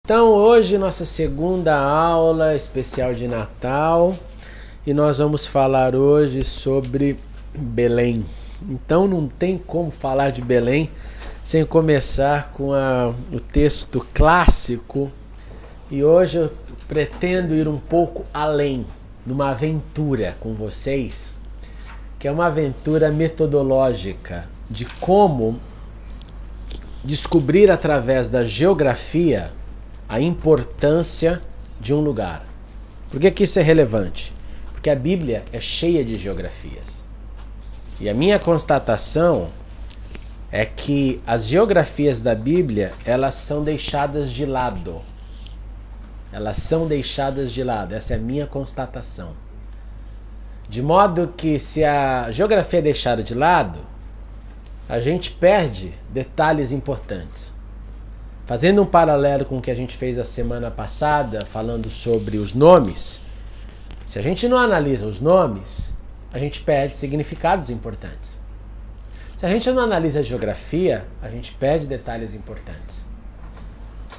Então hoje nossa segunda aula especial de Natal e nós vamos falar hoje sobre Belém. Então não tem como falar de Belém sem começar com o texto clássico, e hoje eu pretendo ir um pouco além, numa aventura com vocês, que é uma aventura metodológica de como descobrir através da geografia a importância de um lugar. Por que isso é relevante? Porque a Bíblia é cheia de geografias. E a minha constatação é que as geografias da Bíblia, elas são deixadas de lado. Elas são deixadas de lado. Essa é a minha constatação. De modo que se a geografia é deixada de lado, a gente perde detalhes importantes. Fazendo um paralelo com o que a gente fez a semana passada, falando sobre os nomes, se a gente não analisa os nomes, a gente perde significados importantes. Se a gente não analisa a geografia, a gente perde detalhes importantes.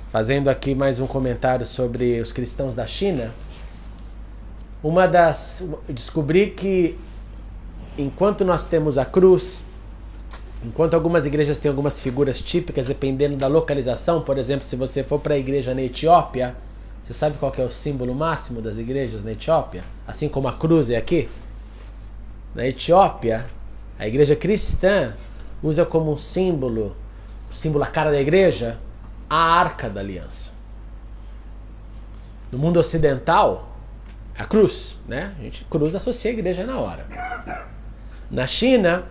Fazendo aqui mais um comentário sobre os cristãos da China, descobri que enquanto nós temos a cruz, enquanto algumas igrejas têm algumas figuras típicas, dependendo da localização, por exemplo, se você for para a igreja na Etiópia, você sabe qual que é o símbolo máximo das igrejas na Etiópia? Assim como a cruz é aqui? Na Etiópia, a igreja cristã usa como um símbolo a cara da igreja, a Arca da Aliança. No mundo ocidental, a cruz, né? A gente cruz associa a igreja na hora. Na China,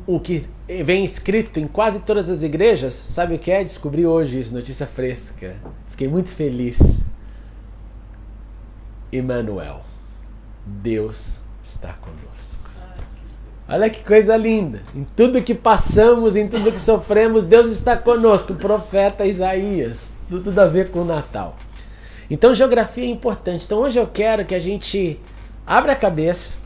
o que vem escrito em quase todas as igrejas, sabe o que é? Descobri hoje isso, notícia fresca. Fiquei muito feliz. Emmanuel, Deus está conosco. Olha que coisa linda. Em tudo que passamos, em tudo que sofremos, Deus está conosco. O profeta Isaías. Tudo a ver com o Natal. Então, geografia é importante. Então, hoje eu quero que a gente abra a cabeça,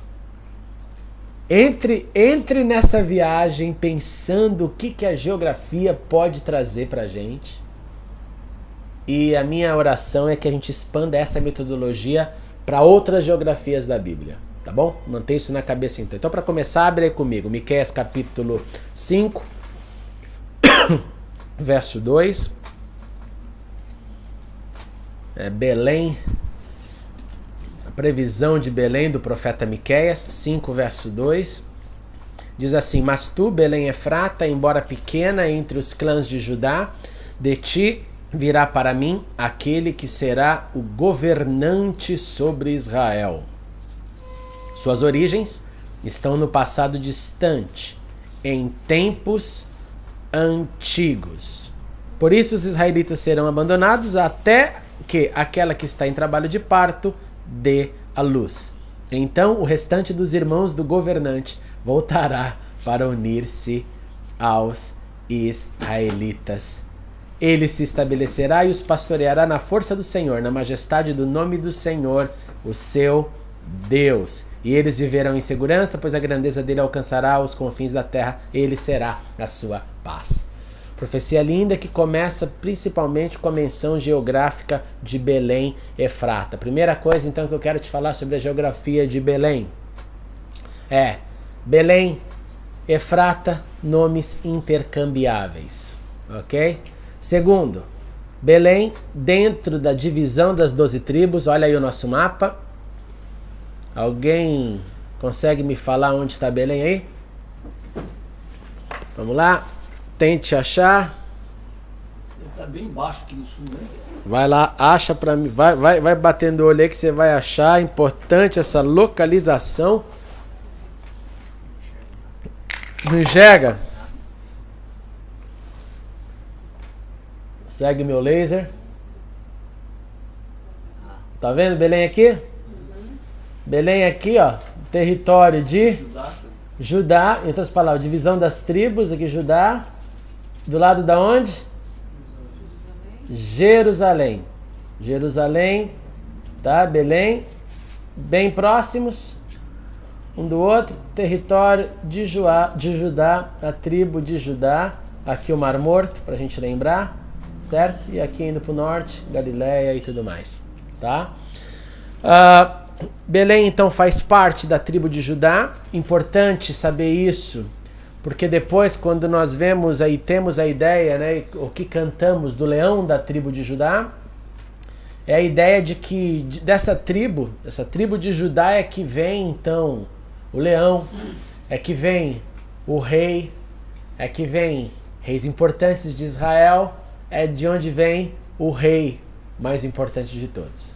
entre nessa viagem pensando o que a geografia pode trazer pra gente. E a minha oração é que a gente expanda essa metodologia para outras geografias da Bíblia. Tá bom? Mantenha isso na cabeça então. Então, para começar, abre aí comigo. Miqueias capítulo 5, verso 2. Belém. A previsão de Belém do profeta Miqueias, 5, verso 2. Diz assim: Mas tu, Belém Efrata, embora pequena entre os clãs de Judá, de ti virá para mim aquele que será o governante sobre Israel. Suas origens estão no passado distante, em tempos antigos. Por isso os israelitas serão abandonados até que aquela que está em trabalho de parto dê a luz. Então o restante dos irmãos do governante voltará para unir-se aos israelitas. Ele se estabelecerá e os pastoreará na força do Senhor, na majestade do nome do Senhor, o seu Deus. E eles viverão em segurança, pois a grandeza dele alcançará os confins da terra, ele será a sua paz. Profecia linda que começa principalmente com a menção geográfica de Belém Efrata. Primeira coisa então que eu quero te falar sobre a geografia de Belém é Belém, Efrata, nomes intercambiáveis, ok? Segundo, Belém dentro da divisão das 12 tribos, olha aí o nosso mapa. Alguém consegue me falar onde está Belém aí? Vamos lá. Tente achar. Está bem embaixo aqui no sul, né? Vai lá, acha pra mim. Vai batendo o olho aí que você vai achar. Importante essa localização. Não enxerga? Segue meu laser. Tá vendo Belém aqui? Belém aqui, ó. Território de Judá. Em outras palavras, divisão das tribos. Aqui Judá. Do lado da onde? Jerusalém. Jerusalém, tá? Belém, bem próximos um do outro. Território de Judá, a tribo de Judá. Aqui o Mar Morto, para a gente lembrar. certo? E aqui indo para o norte, Galileia e tudo mais, tá? Belém então faz parte da tribo de Judá. Importante saber isso, porque depois quando nós vemos aí, temos a ideia, né, o que cantamos do leão da tribo de Judá, é a ideia de que dessa tribo de Judá é que vem então o leão, é que vem o rei, é que vem reis importantes de Israel, é de onde vem o rei mais importante de todos.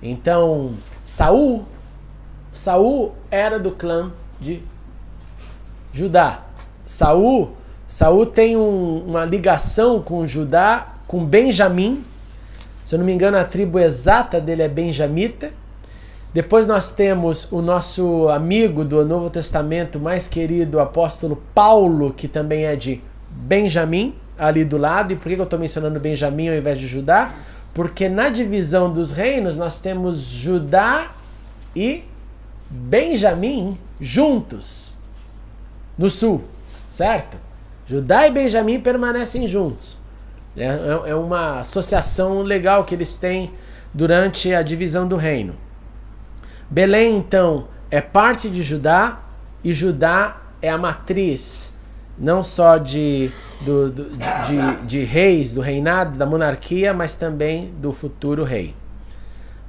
Então, Saul era do clã de Judá. Saul tem uma ligação com Judá, com Benjamim. Se eu não me engano, a tribo exata dele é benjamita. Depois nós temos o nosso amigo do Novo Testamento mais querido, o apóstolo Paulo, que também é de Benjamim, ali do lado. E por que eu estou mencionando Benjamim ao invés de Judá? Porque na divisão dos reinos nós temos Judá e Benjamim juntos no sul, certo? Judá e Benjamim permanecem juntos. É uma associação legal que eles têm durante a divisão do reino. Belém, então, é parte de Judá, e Judá é a matriz não só de reis, do reinado, da monarquia, mas também do futuro rei.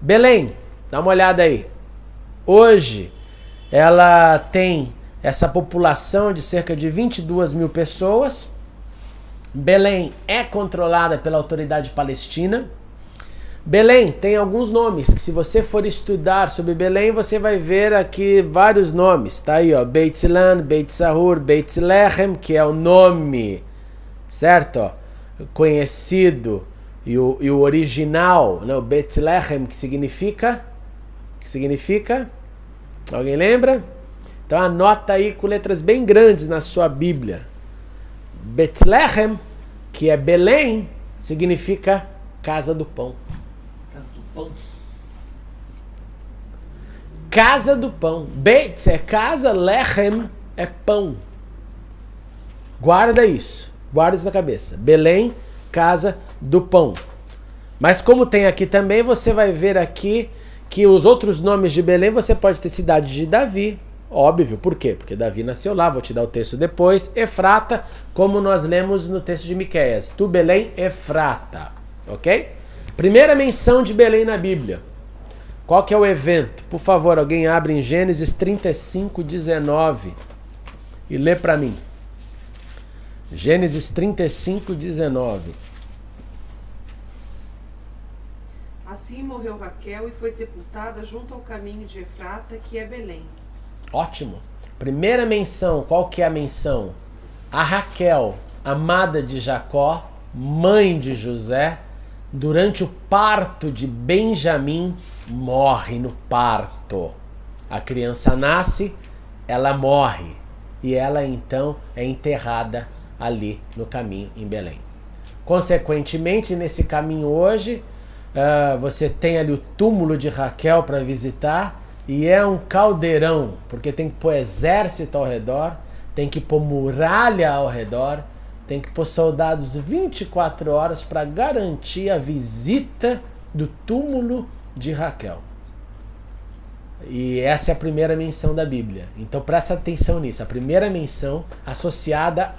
Belém, dá uma olhada aí. Hoje, ela tem essa população de cerca de 22 mil pessoas. Belém é controlada pela autoridade palestina. Belém tem alguns nomes, que se você for estudar sobre Belém, você vai ver aqui vários nomes. Tá aí, ó, Beit Zilan, Beit Sahur, Beit Lechem, que é o nome, certo? Ó, conhecido e o original, né? O Beit Lechem, que significa? Alguém lembra? Então anota aí com letras bem grandes na sua Bíblia. Beit Lechem, que é Belém, significa casa do pão. Casa do pão. Beit é casa, Lechem é pão. Guarda isso na cabeça. Belém, casa do pão. Mas como tem aqui também, você vai ver aqui que os outros nomes de Belém, você pode ter cidade de Davi. Óbvio, por quê? Porque Davi nasceu lá, vou te dar o texto depois. Efrata, como nós lemos no texto de Miqueias. Tu, Belém, Efrata. Ok? Primeira menção de Belém na Bíblia. Qual que é o evento? Por favor, alguém abre em Gênesis 35:19 e lê para mim. Gênesis 35:19. Assim morreu Raquel e foi sepultada junto ao caminho de Efrata, que é Belém. Ótimo. Primeira menção, qual que é a menção? A Raquel, amada de Jacó, mãe de José, durante o parto de Benjamim, morre no parto. A criança nasce, ela morre. E ela então é enterrada ali no caminho em Belém. Consequentemente, nesse caminho hoje, você tem ali o túmulo de Raquel para visitar. E é um caldeirão, porque tem que pôr exército ao redor, tem que pôr muralha ao redor, tem que pôr soldados 24 horas para garantir a visita do túmulo de Raquel. E essa é a primeira menção da Bíblia. Então presta atenção nisso. A primeira menção associada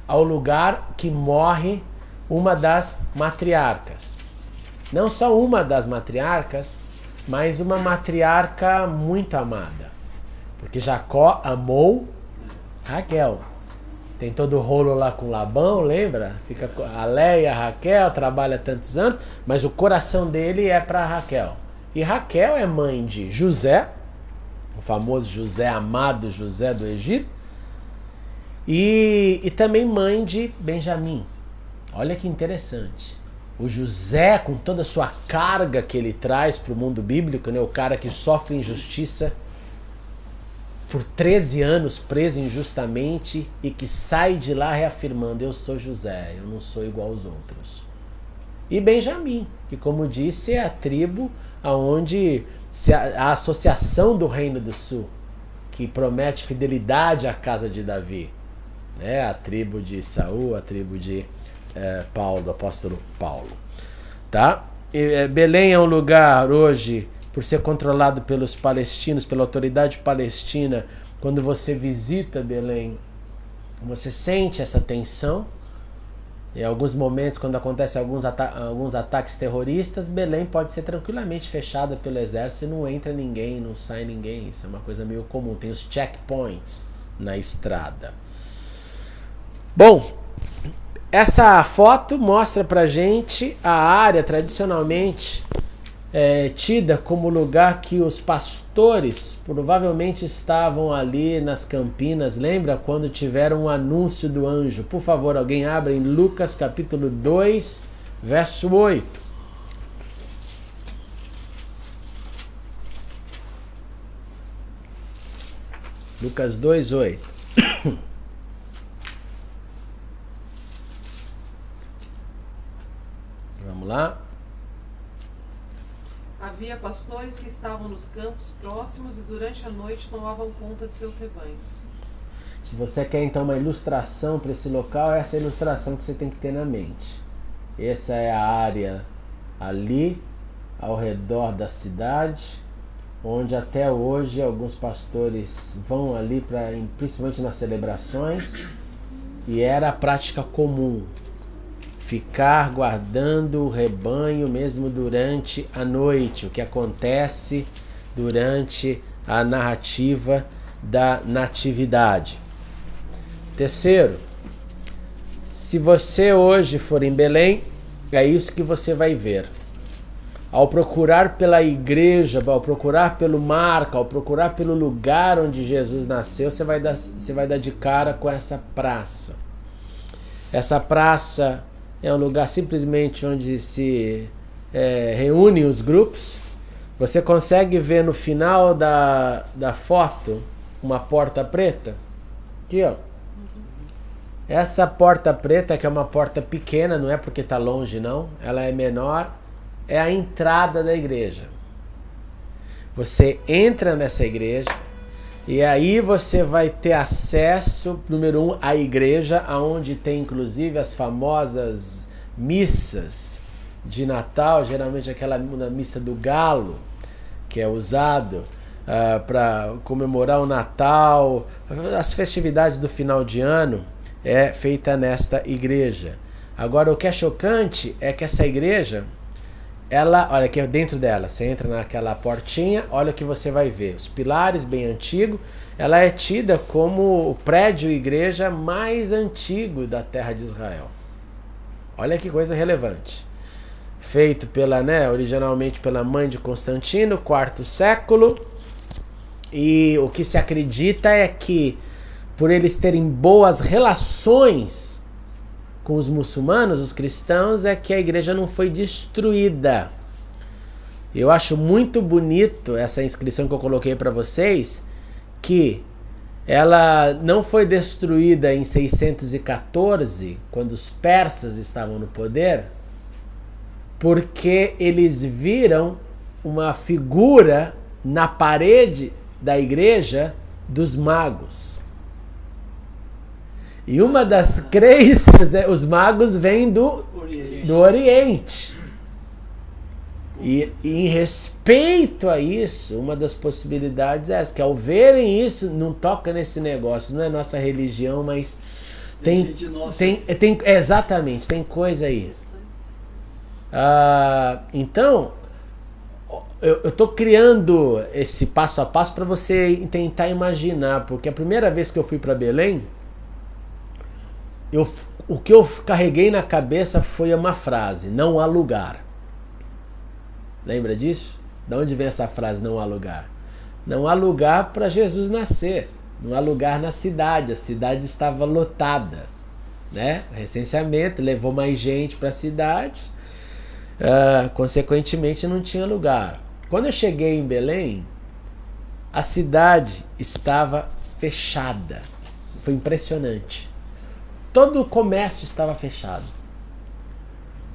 ao lugar que morre uma das matriarcas. Não só uma das matriarcas, mas uma matriarca muito amada. Porque Jacó amou Raquel. Tem todo o rolo lá com Labão, lembra? Fica a Léia, a Raquel, trabalha tantos anos, mas o coração dele é para Raquel. E Raquel é mãe de José, o famoso José amado, José do Egito, e também mãe de Benjamim. Olha que interessante. O José, com toda a sua carga que ele traz para o mundo bíblico, né? O cara que sofre injustiça por 13 anos preso injustamente e que sai de lá reafirmando: eu sou José, eu não sou igual aos outros. E Benjamim, que como disse é a tribo onde a associação do Reino do Sul, que promete fidelidade à casa de Davi, né? A tribo de Saul, a tribo de Paulo, apóstolo Paulo. Tá? Belém é um lugar hoje, por ser controlado pelos palestinos, pela autoridade palestina. Quando você visita Belém, você sente essa tensão. Em alguns momentos, quando acontecem alguns ataques terroristas, Belém pode ser tranquilamente fechada pelo exército e não entra ninguém, não sai ninguém. Isso é uma coisa meio comum. Tem os checkpoints na estrada. Bom, essa foto mostra pra gente a área tradicionalmente tida como lugar que os pastores provavelmente estavam ali nas Campinas. Lembra quando tiveram um anúncio do anjo? Por favor, alguém abra em Lucas capítulo 2, verso 8. Lucas 2, 8. Vamos lá. Havia pastores que estavam nos campos próximos e durante a noite tomavam conta de seus rebanhos. Se você quer então uma ilustração para esse local, essa é a ilustração que você tem que ter na mente. Essa é a área ali, ao redor da cidade, onde até hoje alguns pastores vão ali, principalmente nas celebrações, e era a prática comum. Ficar guardando o rebanho mesmo durante a noite, o que acontece durante a narrativa da natividade. Terceiro, se você hoje for em Belém, é isso que você vai ver. Ao procurar pela igreja, ao procurar pelo marco, ao procurar pelo lugar onde Jesus nasceu, você vai dar de cara com essa praça. Essa praça é um lugar simplesmente onde se reúnem os grupos. Você consegue ver no final da foto uma porta preta? Aqui, ó. Essa porta preta, que é uma porta pequena, não é porque está longe não, ela é menor, é a entrada da igreja. Você entra nessa igreja e aí você vai ter acesso, número 1, à igreja, onde tem inclusive as famosas missas de Natal, geralmente aquela missa do galo, que é usado para comemorar o Natal, as festividades do final de ano, é feita nesta igreja. Agora, o que é chocante é que essa igreja, olha aqui dentro dela, você entra naquela portinha, olha o que você vai ver. Os pilares bem antigos, ela é tida como o prédio igreja mais antigo da terra de Israel. Olha que coisa relevante. Feito originalmente pela mãe de Constantino, quarto século. E o que se acredita é que, por eles terem boas relações com os muçulmanos, os cristãos, é que a igreja não foi destruída. Eu acho muito bonito essa inscrição que eu coloquei para vocês, que ela não foi destruída em 614, quando os persas estavam no poder, porque eles viram uma figura na parede da igreja dos magos. E uma das crenças os magos vêm do Oriente. E em respeito a isso, uma das possibilidades é essa, que ao verem isso, não toca nesse negócio, não é nossa religião, mas exatamente, tem coisa aí. Então, eu estou criando esse passo a passo para você tentar imaginar, porque a primeira vez que eu fui para Belém, o que eu carreguei na cabeça foi uma frase: não há lugar. Lembra disso? De onde vem essa frase, não há lugar? Não há lugar para Jesus nascer. Não há lugar na cidade. A cidade estava lotada, né? O recenseamento levou mais gente para a cidade. Consequentemente, não tinha lugar. Quando eu cheguei em Belém, a cidade estava fechada. Foi impressionante. Todo o comércio estava fechado.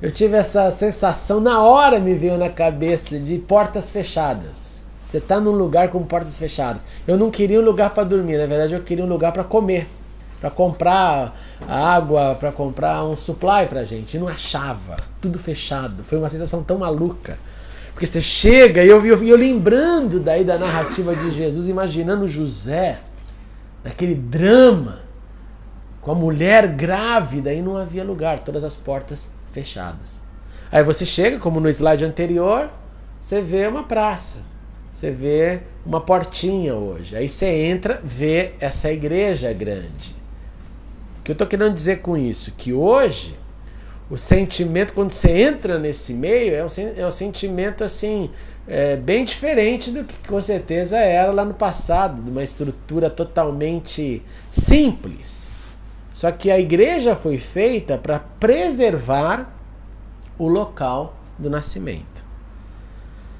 Eu tive essa sensação, na hora me veio na cabeça, de portas fechadas. Você está num lugar com portas fechadas. Eu não queria um lugar para dormir, na verdade eu queria um lugar para comer. para comprar água, para comprar um supply pra gente. E não achava. Tudo fechado. Foi uma sensação tão maluca. Porque você chega e eu lembrando daí da narrativa de Jesus, imaginando José, naquele drama, com a mulher grávida, e não havia lugar, todas as portas fechadas. Aí você chega, como no slide anterior, você vê uma praça, você vê uma portinha hoje. Aí você entra, vê essa igreja grande. O que eu estou querendo dizer com isso? Que hoje, o sentimento, quando você entra nesse meio, é um sentimento assim, bem diferente do que com certeza era lá no passado, de uma estrutura totalmente simples. Só que a igreja foi feita para preservar o local do nascimento.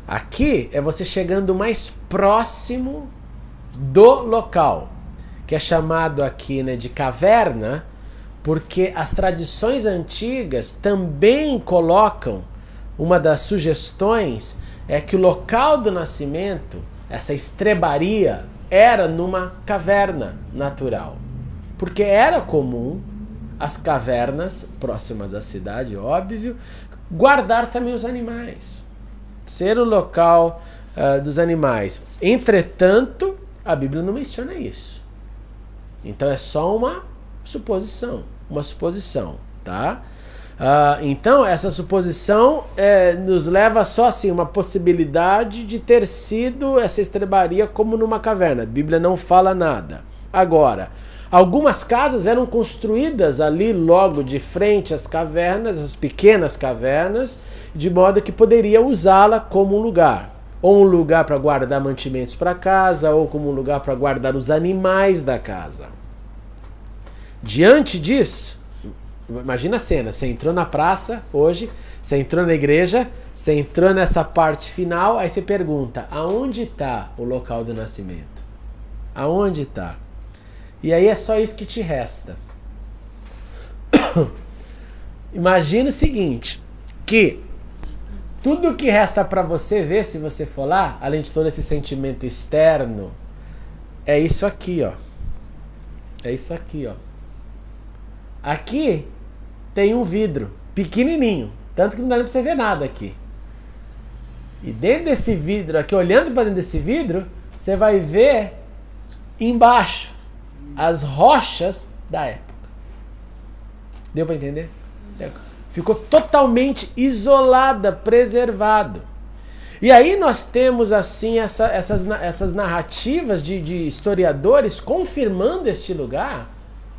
Aqui é você chegando mais próximo do local, que é chamado aqui, né, de caverna, porque as tradições antigas também colocam, uma das sugestões é que o local do nascimento, essa estrebaria, era numa caverna natural. Porque era comum as cavernas, próximas da cidade, óbvio, guardar também os animais. Ser o local dos animais. Entretanto, a Bíblia não menciona isso. Então é só uma suposição, tá? Então essa suposição nos leva só assim, uma possibilidade de ter sido essa estrebaria como numa caverna. A Bíblia não fala nada. Agora, algumas casas eram construídas ali logo de frente às cavernas, as pequenas cavernas, de modo que poderia usá-la como um lugar. Ou um lugar para guardar mantimentos para casa, ou como um lugar para guardar os animais da casa. Diante disso, imagina a cena, você entrou na praça hoje, você entrou na igreja, você entrou nessa parte final, aí você pergunta, aonde está o local do nascimento? Aonde está? E aí é só isso que te resta. Imagina o seguinte, que tudo que resta para você ver, se você for lá, além de todo esse sentimento externo, é isso aqui, ó. É isso aqui, ó. Aqui tem um vidro pequenininho, tanto que não dá nem para você ver nada aqui. E dentro desse vidro aqui, olhando para dentro desse vidro, você vai ver embaixo as rochas da época. Deu para entender? Ficou totalmente isolada, preservado. E aí nós temos assim essas narrativas de historiadores confirmando este lugar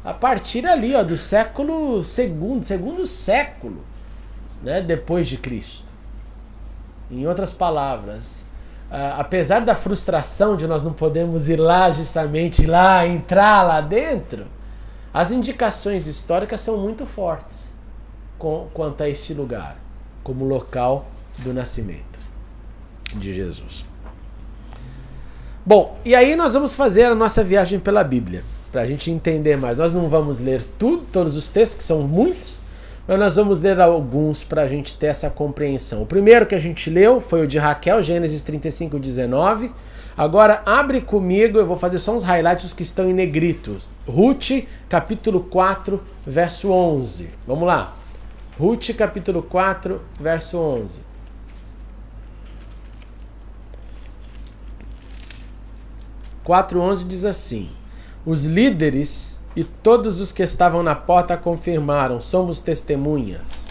a partir ali, ó, do segundo século, né, depois de Cristo. Em outras palavras, apesar da frustração de nós não podermos ir lá justamente lá, entrar lá dentro, as indicações históricas são muito fortes quanto a este lugar, como local do nascimento de Jesus. Bom, e aí nós vamos fazer a nossa viagem pela Bíblia, para a gente entender mais. Nós não vamos ler todos os textos, que são muitos, mas nós vamos ler alguns para a gente ter essa compreensão. O primeiro que a gente leu foi o de Raquel, Gênesis 35, 19. Agora abre comigo, eu vou fazer só uns highlights que estão em negrito. Ruth, capítulo 4, verso 11. Vamos lá. Ruth, capítulo 4, verso 11. (4:11) 4:11 diz assim: os líderes e todos os que estavam na porta confirmaram, somos testemunhas.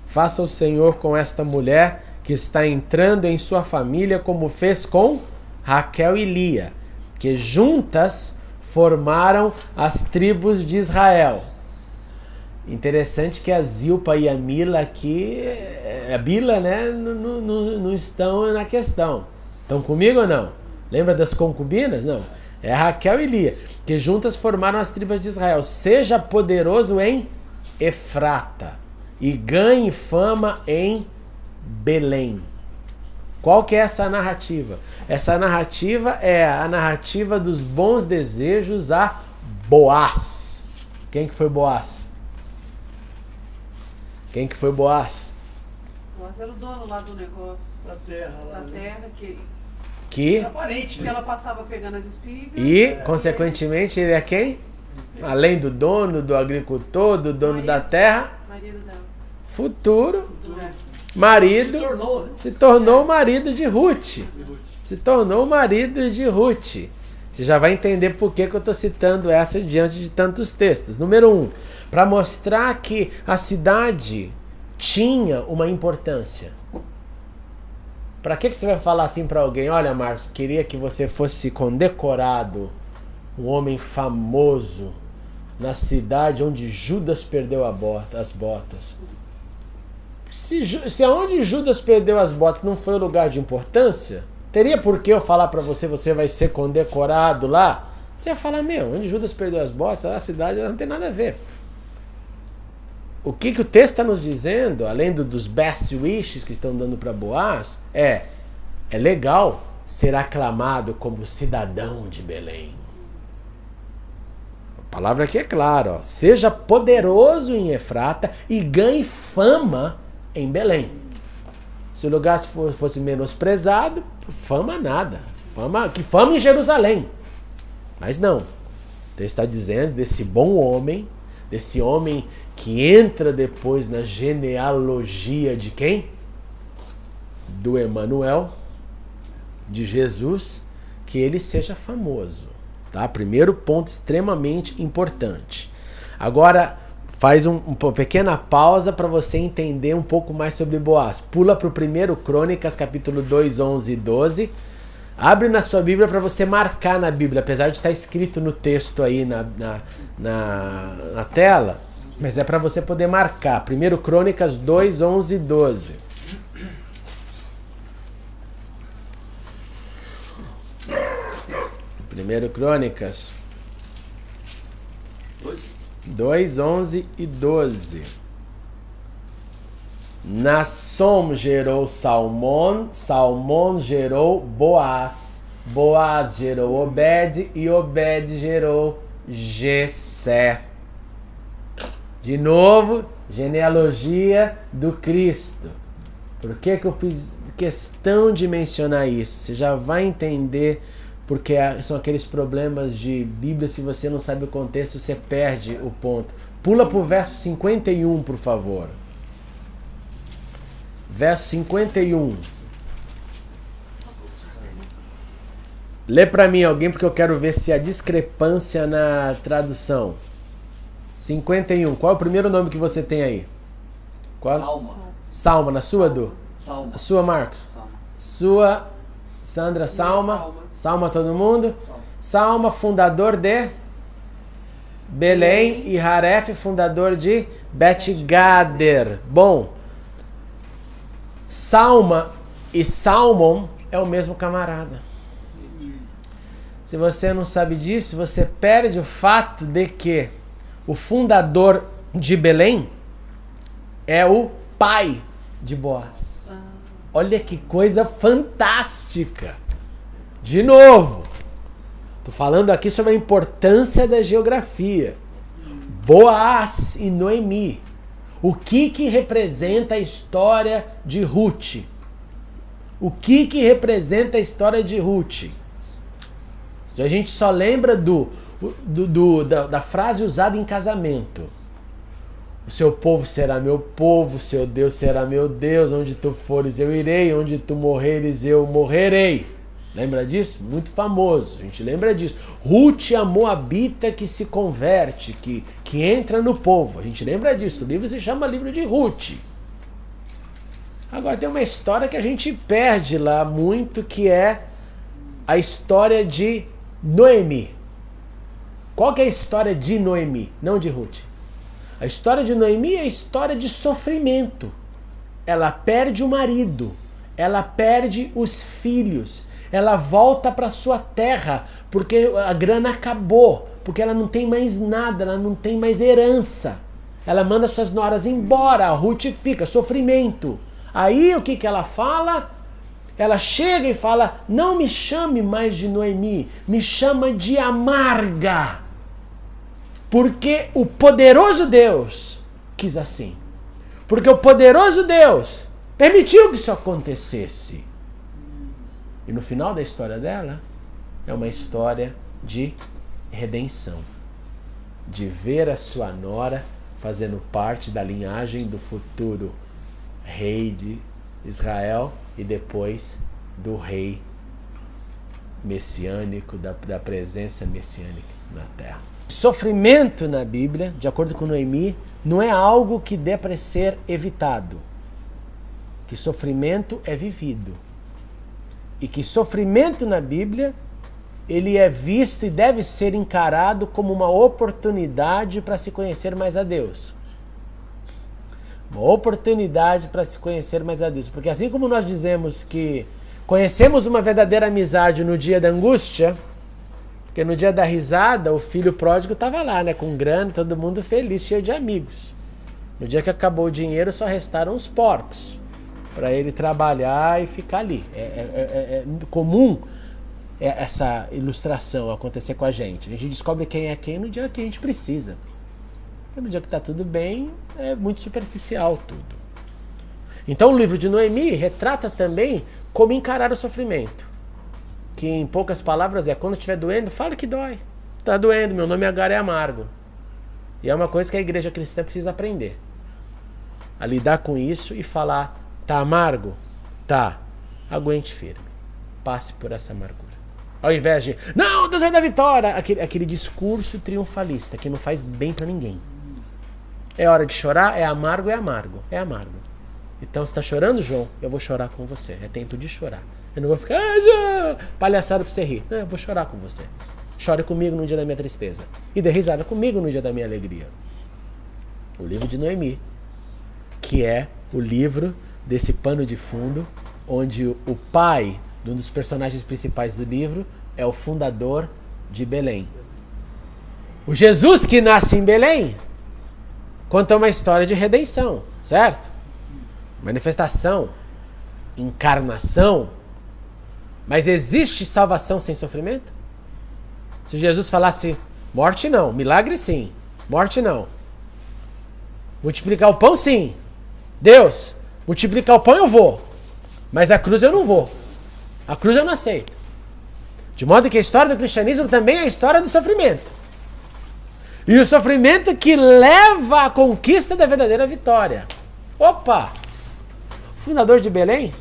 Faça o Senhor com esta mulher que está entrando em sua família, como fez com Raquel e Lia, que juntas formaram as tribos de Israel. Interessante que a Zilpa e a Mila aqui, a Bila, né, não estão na questão. Estão comigo ou não? Lembra das concubinas? Não. É Raquel e Lia, que juntas formaram as tribos de Israel. Seja poderoso em Efrata e ganhe fama em Belém. Qual que é essa narrativa? Essa narrativa é a narrativa dos bons desejos a Boaz. Quem que foi Boaz? Quem que foi Boaz? Boaz era o dono lá do negócio. Da terra lá. Da terra Que É aparente, que né? ela passava pegando as espigas. e, consequentemente, ele é quem? Além do dono, do agricultor, do dono da terra, Marido dela. futuro É. marido, Se tornou, né? se tornou o marido de Ruth. Se tornou o marido de Ruth. Você já vai entender por que eu estou citando essa diante de tantos textos. Número 1, para mostrar que a cidade tinha uma importância. Para que você vai falar assim para alguém? Olha, Marcos, queria que você fosse condecorado, um homem famoso, na cidade onde Judas perdeu as botas. Se aonde Judas perdeu as botas não foi o lugar de importância, teria por que eu falar para você, você vai ser condecorado lá? Você ia falar, onde Judas perdeu as botas, a cidade não tem nada a ver. O que o texto está nos dizendo, além dos best wishes que estão dando para Boaz, é legal ser aclamado como cidadão de Belém. A palavra aqui é clara, ó, seja poderoso em Efrata e ganhe fama em Belém. Se o lugar fosse menosprezado, fama nada. Fama em Jerusalém. Mas não. O texto está dizendo desse bom homem, desse homem que entra depois na genealogia de quem? Do Emanuel, de Jesus, que ele seja famoso. Tá? Primeiro ponto extremamente importante. Agora, faz uma pequena pausa para você entender um pouco mais sobre Boaz. Pula para o 1 Crônicas, capítulo 2, 11 e 12. Abre na sua Bíblia para você marcar na Bíblia, apesar de estar escrito no texto aí na tela, mas é para você poder marcar. 1 Crônicas 2, 11 e 12. Primeiro Crônicas 2, 11 e 12. Nassom gerou Salmão, Salmão gerou Boaz, Boaz gerou Obed e Obed gerou Jessé. De novo, genealogia do Cristo. Por que eu fiz questão de mencionar isso? Você já vai entender. Porque são aqueles problemas de Bíblia, se você não sabe o contexto, você perde o ponto. Pula para o verso 51, por favor. Verso 51. Lê para mim alguém, porque eu quero ver se há discrepância na tradução. 51. Qual é o primeiro nome que você tem aí? Qual? Salma. Salma, na sua, Du? Salma. A sua, Marcos? Salma. Sua, Sandra, Salma. Salma todo mundo? Salma, fundador de Belém, e Haref, fundador de Bet-Gader. Bom, Salma e Salmon é o mesmo camarada. Se você não sabe disso, você perde o fato de que o fundador de Belém é o pai de Boaz. Olha que coisa fantástica! De novo, estou falando aqui sobre a importância da geografia. Boaz e Noemi. O que representa a história de Ruth? O que representa a história de Ruth? A gente só lembra da frase usada em casamento. O seu povo será meu povo, o seu Deus será meu Deus, onde tu fores eu irei, onde tu morreres eu morrerei. Lembra disso? Muito famoso, a gente lembra disso. Ruth, a moabita que se converte, que entra no povo, a gente lembra disso. O livro se chama Livro de Ruth. Agora tem uma história que a gente perde lá muito, que é a história de Noemi. Qual que é a história de Noemi, não de Ruth? A história de Noemi é a história de sofrimento. Ela perde o marido, ela perde os filhos, ela volta para sua terra porque a grana acabou, porque ela não tem mais nada, ela não tem mais herança. Ela manda suas noras embora, a Ruth fica, sofrimento. Aí o que ela fala? Ela chega e fala, não me chame mais de Noemi, me chama de amarga. Porque o poderoso Deus quis assim. Porque o poderoso Deus permitiu que isso acontecesse. E no final da história dela, é uma história de redenção. de ver a sua nora fazendo parte da linhagem do futuro rei de Israel e depois do rei messiânico, da presença messiânica na terra. Sofrimento na Bíblia, de acordo com Noemi, não é algo que dê para ser evitado. Que sofrimento é vivido. E que sofrimento na Bíblia, ele é visto e deve ser encarado como uma oportunidade para se conhecer mais a Deus. Uma oportunidade para se conhecer mais a Deus. Porque assim como nós dizemos que conhecemos uma verdadeira amizade no dia da angústia, porque no dia da risada, o filho pródigo estava lá, né, com grana, todo mundo feliz, cheio de amigos. No dia que acabou o dinheiro, só restaram os porcos para ele trabalhar e ficar ali. É comum essa ilustração acontecer com a gente. A gente descobre quem é quem no dia que a gente precisa. Porque no dia que está tudo bem, é muito superficial tudo. Então o livro de Noemi retrata também como encarar o sofrimento. Que em poucas palavras é, quando estiver doendo, fala que dói. Está doendo, meu nome agora é amargo. E é uma coisa que a igreja cristã precisa aprender. A lidar com isso e falar, tá amargo? Tá. Aguente firme. Passe por essa amargura. Ao invés de, não, Deus vai dar vitória. Aquele discurso triunfalista que não faz bem para ninguém. É hora de chorar? É amargo, é amargo. É amargo. Então, você está chorando, João? Eu vou chorar com você. É tempo de chorar. Eu não vou ficar, já, palhaçada pra você rir. Não, eu vou chorar com você. Chore comigo no dia da minha tristeza. E dê risada comigo no dia da minha alegria. O livro de Noemi, que é o livro desse pano de fundo, onde o pai de um dos personagens principais do livro é o fundador de Belém. O Jesus que nasce em Belém conta uma história de redenção, certo? Manifestação, encarnação. Mas existe salvação sem sofrimento? Se Jesus falasse, morte não, milagre sim, morte não. Multiplicar o pão sim. Deus, multiplicar o pão eu vou, mas a cruz eu não vou. A cruz eu não aceito. De modo que a história do cristianismo também é a história do sofrimento. E o sofrimento que leva à conquista da verdadeira vitória. Opa! O fundador de Belém,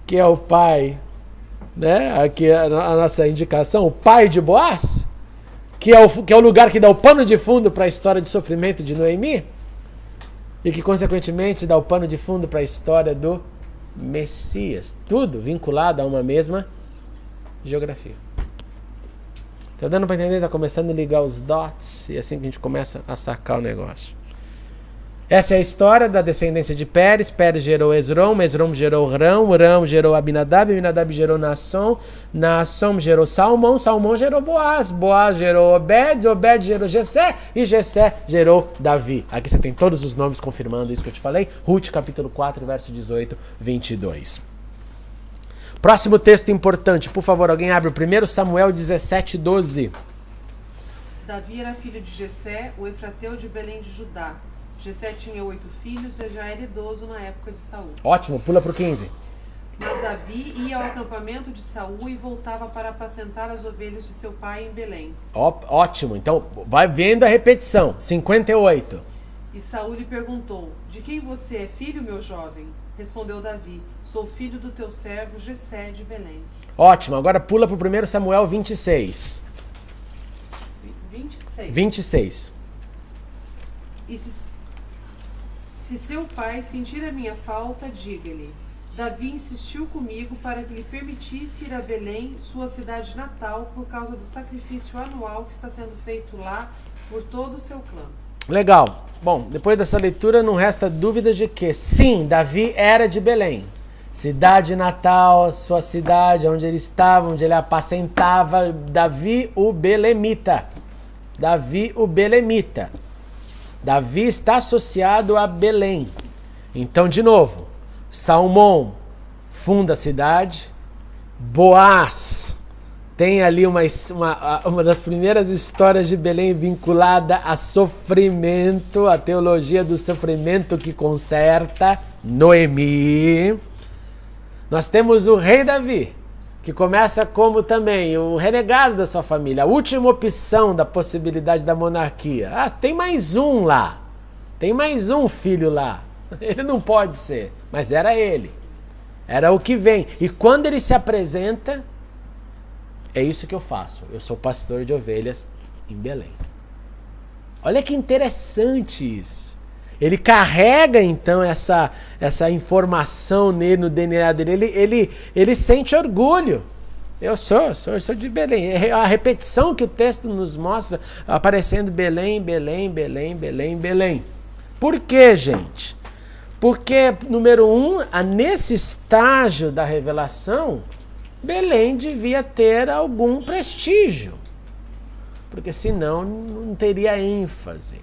que é o pai, né? Aqui é a nossa indicação, o pai de Boaz, que é o lugar que dá o pano de fundo para a história de sofrimento de Noemi, e que consequentemente dá o pano de fundo para a história do Messias. Tudo vinculado a uma mesma geografia. Tá dando para entender? Tá começando a ligar os dots, e é assim que a gente começa a sacar o negócio. Essa é a história da descendência de Pérez. Pérez gerou Esrom, Esrom gerou Rão, Rão gerou Abinadab, Abinadab gerou Naasson, Naasson gerou Salmão, Salmão gerou Boaz, Boaz gerou Obed, Obed gerou Jessé e Jessé gerou Davi. Aqui você tem todos os nomes confirmando isso que eu te falei. Ruth, capítulo 4, verso 18, 22. Próximo texto importante, por favor, alguém abre o 1 Samuel 17, 12. Davi era filho de Jessé, o efrateu de Belém de Judá. Jessé tinha 8 filhos e já era idoso na época de Saul. Ótimo, pula pro 15. Mas Davi ia ao acampamento de Saul e voltava para apacentar as ovelhas de seu pai em Belém. Ótimo, então vai vendo a repetição. 58. E Saul lhe perguntou, de quem você é filho, meu jovem? Respondeu Davi, sou filho do teu servo Jessé de Belém. Ótimo, agora pula pro 1 Samuel 26. 26. 26. E se seu pai sentir a minha falta, diga-lhe. Davi insistiu comigo para que lhe permitisse ir a Belém, sua cidade natal, por causa do sacrifício anual que está sendo feito lá por todo o seu clã. Legal. Bom, depois dessa leitura não resta dúvida de que, sim, Davi era de Belém. Cidade natal, sua cidade, onde ele estava, onde ele apacentava, Davi o Belemita. Davi o Belemita. Davi está associado a Belém. Então, de novo, Salmão funda a cidade. Boaz tem ali uma das primeiras histórias de Belém vinculada a sofrimento, a teologia do sofrimento que conserta. Noemi. Nós temos o rei Davi, que começa como também o renegado da sua família, a última opção da possibilidade da monarquia. Ah, tem mais um lá, tem mais um filho lá. Ele não pode ser, mas era ele. Era o que vem. E quando ele se apresenta, é isso que eu faço. Eu sou pastor de ovelhas em Belém. Olha que interessante isso. Ele carrega então essa informação nele, no DNA dele. Ele sente orgulho. Eu sou de Belém. A repetição que o texto nos mostra, aparecendo Belém, Belém, Belém, Belém, Belém. Por quê, gente? Porque, número 1, nesse estágio da revelação, Belém devia ter algum prestígio. Porque senão não teria ênfase.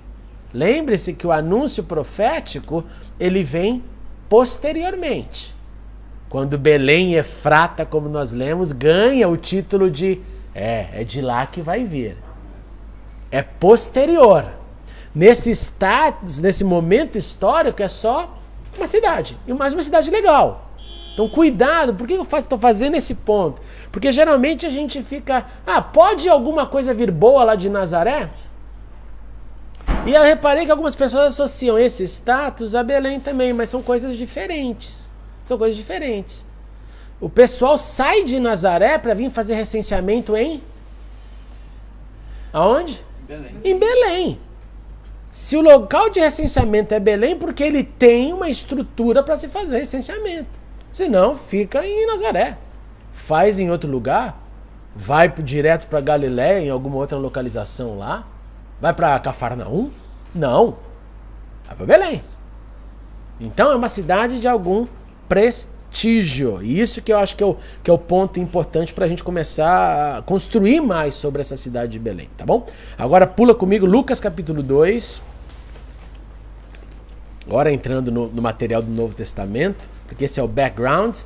Lembre-se que o anúncio profético, ele vem posteriormente. Quando Belém e Efrata, como nós lemos, ganha o título de é de lá que vai vir. É posterior. Nesse status, nesse momento histórico, é só uma cidade. E mais uma cidade legal. Então cuidado, por que eu estou fazendo esse ponto? Porque geralmente a gente fica, pode alguma coisa vir boa lá de Nazaré? E eu reparei que algumas pessoas associam esse status a Belém também, mas são coisas diferentes. São coisas diferentes. O pessoal sai de Nazaré para vir fazer recenseamento em... Aonde? Belém. Em Belém. Se o local de recenseamento é Belém, porque ele tem uma estrutura para se fazer recenseamento. Senão, fica em Nazaré. Faz em outro lugar. Vai direto para Galiléia, em alguma outra localização lá. Vai para Cafarnaum? Não. Vai para Belém. Então, é uma cidade de algum prestígio. E isso que eu acho que é o ponto importante para a gente começar a construir mais sobre essa cidade de Belém, tá bom? Agora pula comigo Lucas capítulo 2. Agora entrando no material do Novo Testamento, porque esse é o background.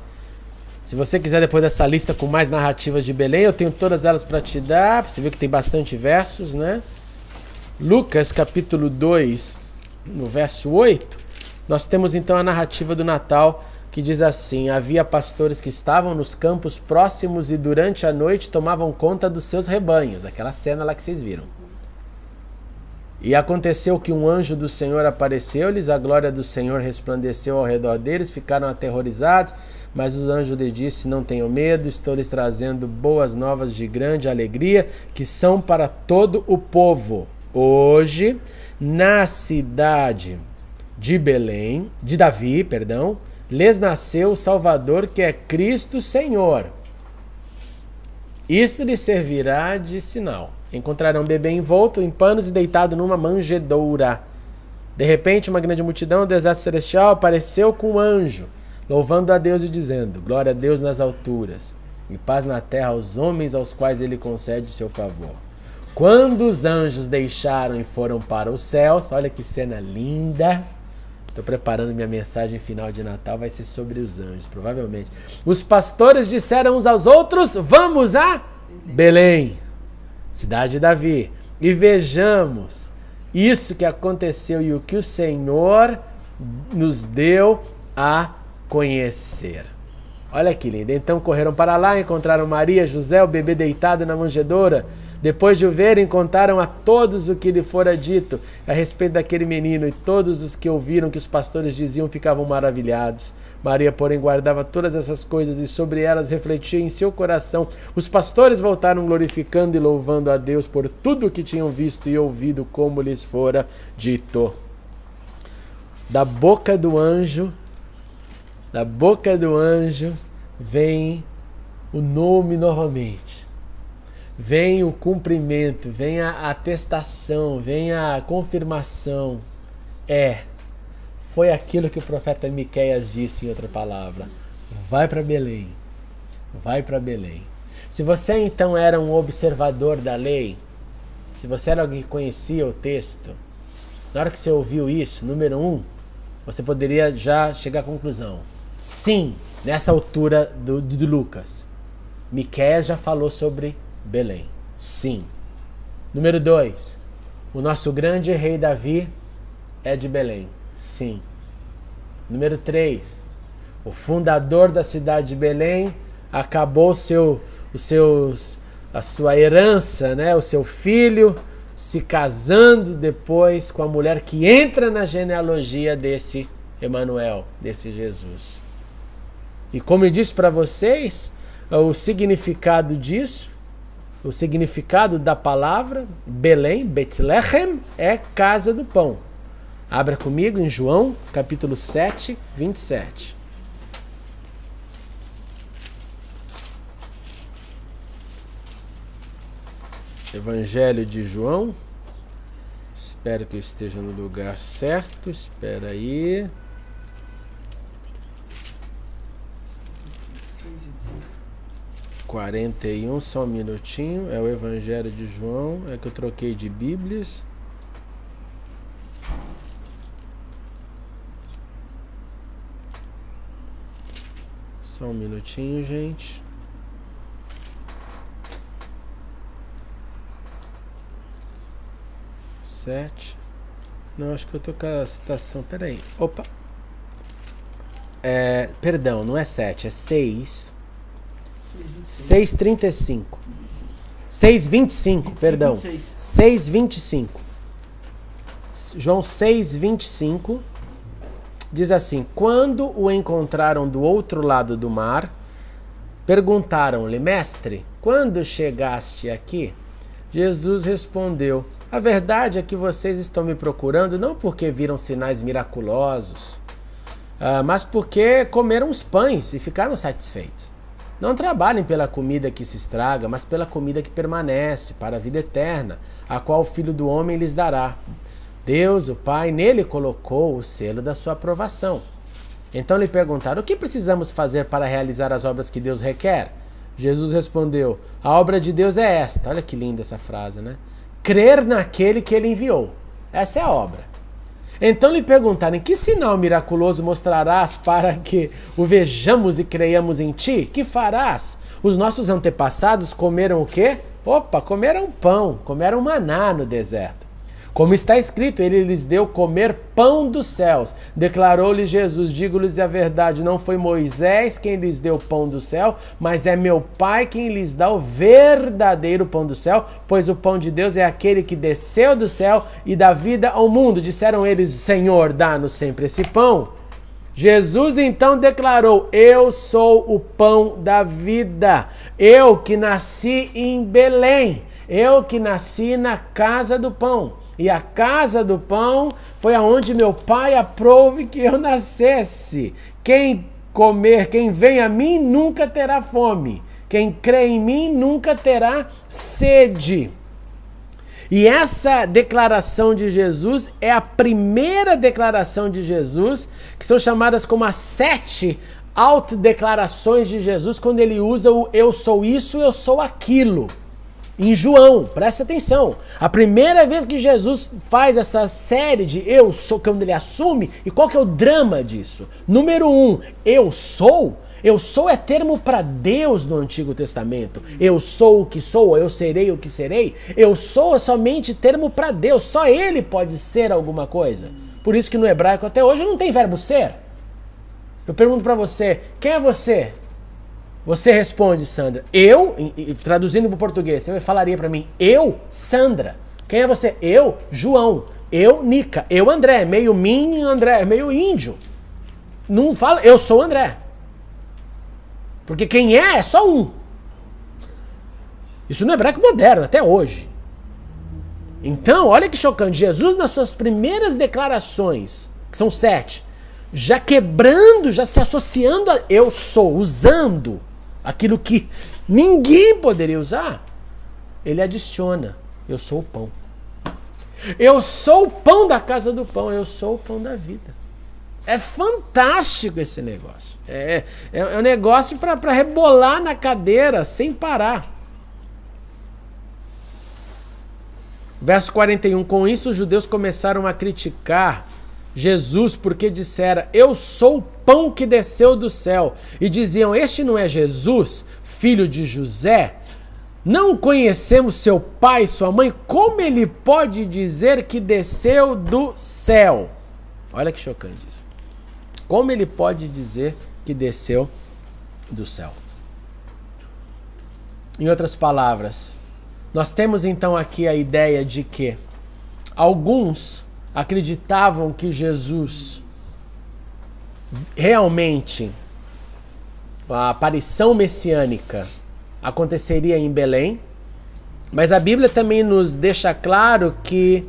Se você quiser depois dessa lista com mais narrativas de Belém, eu tenho todas elas para te dar. Você viu que tem bastante versos, né? Lucas capítulo 2, no verso 8, nós temos então a narrativa do Natal, que diz assim: havia pastores que estavam nos campos próximos e durante a noite tomavam conta dos seus rebanhos. Aquela cena lá que vocês viram. E aconteceu que um anjo do Senhor apareceu-lhes, a glória do Senhor resplandeceu ao redor deles, ficaram aterrorizados, mas o anjo lhes disse: não tenham medo, estou lhes trazendo boas novas de grande alegria, que são para todo o povo. Hoje, na cidade de Belém, de Davi, lhes nasceu o Salvador, que é Cristo Senhor. Isto lhes servirá de sinal. Encontrarão bebê envolto em panos e deitado numa manjedoura. De repente, uma grande multidão do exército celestial apareceu com um anjo, louvando a Deus e dizendo: glória a Deus nas alturas, e paz na terra aos homens aos quais ele concede o seu favor. Quando os anjos deixaram e foram para os céus, olha que cena linda. Estou preparando minha mensagem final de Natal, vai ser sobre os anjos, provavelmente. Os pastores disseram uns aos outros: vamos a Belém, cidade de Davi, e vejamos isso que aconteceu e o que o Senhor nos deu a conhecer. Olha que lindo. Então correram para lá, encontraram Maria, José, o bebê deitado na manjedoura. Depois de o verem, contaram a todos o que lhe fora dito a respeito daquele menino, e todos os que ouviram que os pastores diziam ficavam maravilhados. Maria, porém, guardava todas essas coisas e sobre elas refletia em seu coração. Os pastores voltaram glorificando e louvando a Deus por tudo o que tinham visto e ouvido, como lhes fora dito. Da boca do anjo vem o nome novamente. Vem o cumprimento, vem a atestação, vem a confirmação. Foi aquilo que o profeta Miqueias disse, em outra palavra: vai para Belém, vai para Belém. Se você então era um observador da lei, se você era alguém que conhecia o texto, na hora que você ouviu isso, número 1, você poderia já chegar à conclusão: sim, nessa altura do Lucas, Miqueias já falou sobre Belém. Sim. Número 2, o nosso grande rei Davi é de Belém. Sim. Número 3, o fundador da cidade de Belém acabou a sua herança, né? O seu filho se casando depois com a mulher que entra na genealogia desse Emanuel, desse Jesus. E como eu disse para vocês, o significado disso, o significado da palavra Belém, Betlehem, é casa do pão. Abra comigo em João, capítulo 7, 27. Evangelho de João. Espero que eu esteja no lugar certo. Espera aí. 41, só um minutinho. É o Evangelho de João. É que eu troquei de Bíblias. Só um minutinho, gente. Não, acho que eu tô com a citação. Peraí. Opa. Perdão, não é 7, é 6. 6:35. 6:25, perdão. 6:25. João 6:25 diz assim: quando o encontraram do outro lado do mar, perguntaram-lhe: mestre, quando chegaste aqui? Jesus respondeu: a verdade é que vocês estão me procurando não porque viram sinais miraculosos, mas porque comeram os pães e ficaram satisfeitos. Não trabalhem pela comida que se estraga, mas pela comida que permanece, para a vida eterna, a qual o Filho do Homem lhes dará. Deus, o Pai, nele colocou o selo da sua aprovação. Então lhe perguntaram: o que precisamos fazer para realizar as obras que Deus requer? Jesus respondeu: a obra de Deus é esta. Olha que linda essa frase, né? Crer naquele que ele enviou. Essa é a obra. Então lhe perguntaram: que sinal miraculoso mostrarás para que o vejamos e creiamos em ti? Que farás? Os nossos antepassados comeram o quê? Comeram pão, comeram maná no deserto. Como está escrito, ele lhes deu comer pão dos céus. Declarou-lhe Jesus: digo-lhes a verdade, não foi Moisés quem lhes deu pão do céu, mas é meu Pai quem lhes dá o verdadeiro pão do céu, pois o pão de Deus é aquele que desceu do céu e dá vida ao mundo. Disseram eles: Senhor, dá-nos sempre esse pão. Jesus então declarou: eu sou o pão da vida. Eu que nasci em Belém, eu que nasci na casa do pão. E a casa do pão foi aonde meu Pai aprove que eu nascesse. Quem vem a mim nunca terá fome. Quem crê em mim nunca terá sede. E essa declaração de Jesus é a primeira declaração de Jesus, que são chamadas como as 7 autodeclarações de Jesus, quando ele usa o eu sou isso, eu sou aquilo. Em João, presta atenção, a primeira vez que Jesus faz essa série de eu sou, quando ele assume, e qual que é o drama disso? Número 1, eu sou é termo para Deus no Antigo Testamento. Eu sou o que sou, eu serei o que serei. Eu sou é somente termo para Deus, só ele pode ser alguma coisa. Por isso que no hebraico até hoje não tem verbo ser. Eu pergunto para você, quem é você? Você responde, Sandra. Eu, traduzindo para o português, você falaria para mim, eu, Sandra. Quem é você? Eu, João. Eu, Nica. Eu, André. Meio mim, André. Meio índio. Não fala, eu sou André. Porque quem é só um. Isso no hebraico moderno, até hoje. Então, olha que chocante. Jesus, nas suas primeiras declarações, que são 7, já quebrando, já se associando a eu sou, usando aquilo que ninguém poderia usar, ele adiciona: eu sou o pão. Eu sou o pão da casa do pão, eu sou o pão da vida. É fantástico esse negócio. É um negócio para rebolar na cadeira sem parar. Verso 41, com isso os judeus começaram a criticar Jesus porque dissera: eu sou o pão que desceu do céu. E diziam: este não é Jesus, filho de José? Não conhecemos seu pai e sua mãe? Como ele pode dizer que desceu do céu? Olha que chocante isso. Como ele pode dizer que desceu do céu? Em outras palavras, nós temos então aqui a ideia de que alguns acreditavam que Jesus realmente, a aparição messiânica aconteceria em Belém, mas a Bíblia também nos deixa claro que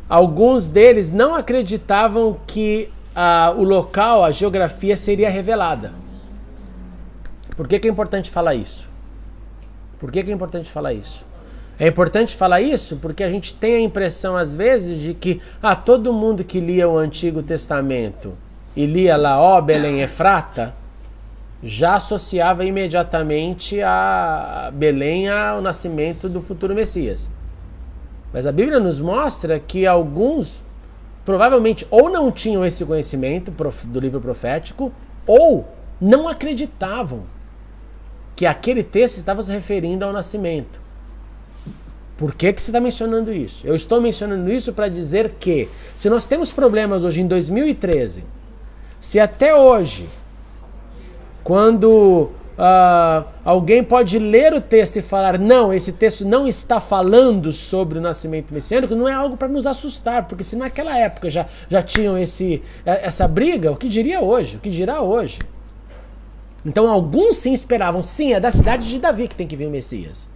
alguns deles não acreditavam que o local, a geografia seria revelada. Por que é importante falar isso? Por que é importante falar isso? É importante falar isso porque a gente tem a impressão às vezes de que todo mundo que lia o Antigo Testamento e lia lá, ó, Belém Efrata, já associava imediatamente a Belém ao nascimento do futuro Messias. Mas a Bíblia nos mostra que alguns provavelmente ou não tinham esse conhecimento do livro profético ou não acreditavam que aquele texto estava se referindo ao nascimento. Por que você está mencionando isso? Eu estou mencionando isso para dizer que, se nós temos problemas hoje em 2013, se até hoje, quando alguém pode ler o texto e falar, não, esse texto não está falando sobre o nascimento messiânico, não é algo para nos assustar, porque se naquela época já tinham essa briga, o que dirá hoje? Então alguns sim esperavam, sim, é da cidade de Davi que tem que vir o Messias.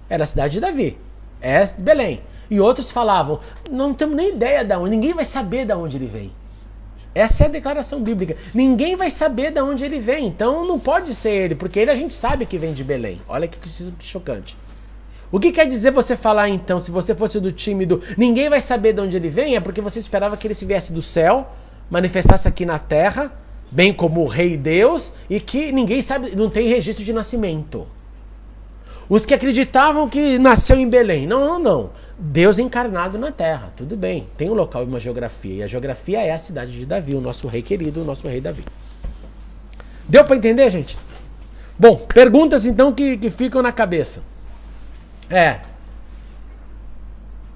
É da cidade de Davi. É Belém. E outros falavam, não temos nem ideia de onde, ninguém vai saber de onde ele vem. Essa é a declaração bíblica. Ninguém vai saber de onde ele vem, então não pode ser ele, porque ele a gente sabe que vem de Belém. Olha que chocante. O que quer dizer você falar então, se você fosse do time do ninguém vai saber de onde ele vem, é porque você esperava que ele se viesse do céu, manifestasse aqui na terra, bem como o Rei Deus, e que ninguém sabe, não tem registro de nascimento. Os que acreditavam que nasceu em Belém. Não. Deus encarnado na terra. Tudo bem. Tem um local e uma geografia. E a geografia é a cidade de Davi, o nosso rei querido, o nosso rei Davi. Deu para entender, gente? Bom, perguntas então que ficam na cabeça.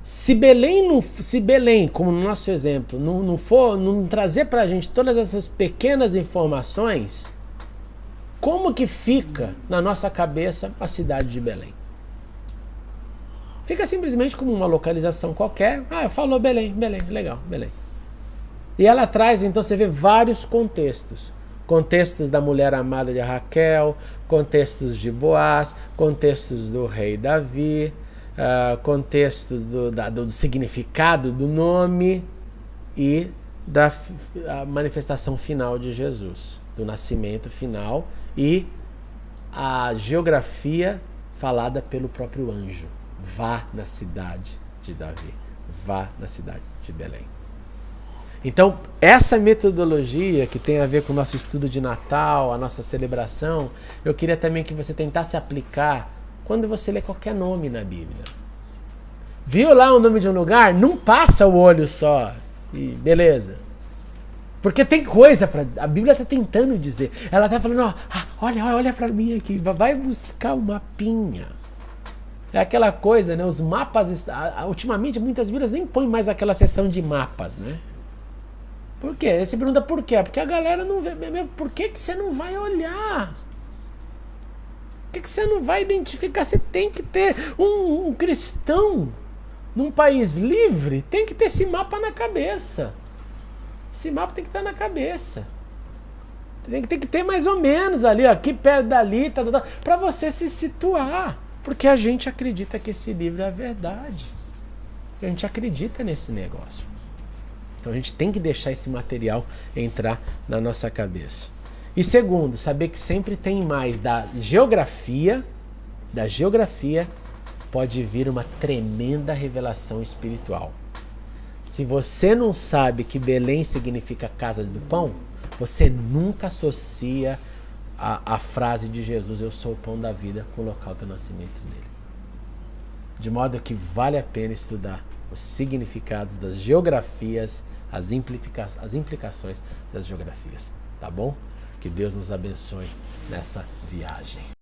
Se Belém, como no nosso exemplo, não trazer para a gente todas essas pequenas informações, como que fica na nossa cabeça a cidade de Belém? Fica simplesmente como uma localização qualquer. Falou Belém, legal, Belém. E ela traz, então você vê vários contextos. Contextos da mulher amada de Raquel, contextos de Boaz, contextos do rei Davi, contextos do significado do nome e da manifestação final de Jesus, do nascimento final e a geografia falada pelo próprio anjo. Vá na cidade de Davi, vá na cidade de Belém. Então, essa metodologia que tem a ver com o nosso estudo de Natal, a nossa celebração, eu queria também que você tentasse aplicar quando você lê qualquer nome na Bíblia. Viu lá o nome de um lugar? Não passa o olho só e beleza. Porque tem coisa para a Bíblia está tentando dizer. Ela está falando, olha para mim aqui, vai buscar o mapinha. É aquela coisa, né? Os mapas, ultimamente muitas Bíblias nem põem mais aquela seção de mapas, né? Por quê? Você pergunta por quê? Porque a galera não vê. Por que você não vai olhar? Por que você não vai identificar? Você tem que ter um cristão num país livre, tem que ter esse mapa na cabeça. Esse mapa tem que estar na cabeça. Tem que ter mais ou menos ali, aqui perto dali, para você se situar. Porque a gente acredita que esse livro é a verdade. A gente acredita nesse negócio. Então a gente tem que deixar esse material entrar na nossa cabeça. E segundo, saber que sempre tem mais da geografia pode vir uma tremenda revelação espiritual. Se você não sabe que Belém significa casa do pão, você nunca associa a frase de Jesus, eu sou o pão da vida, com o local do nascimento dele. De modo que vale a pena estudar os significados das geografias, as implicações das geografias. Tá bom? Que Deus nos abençoe nessa viagem.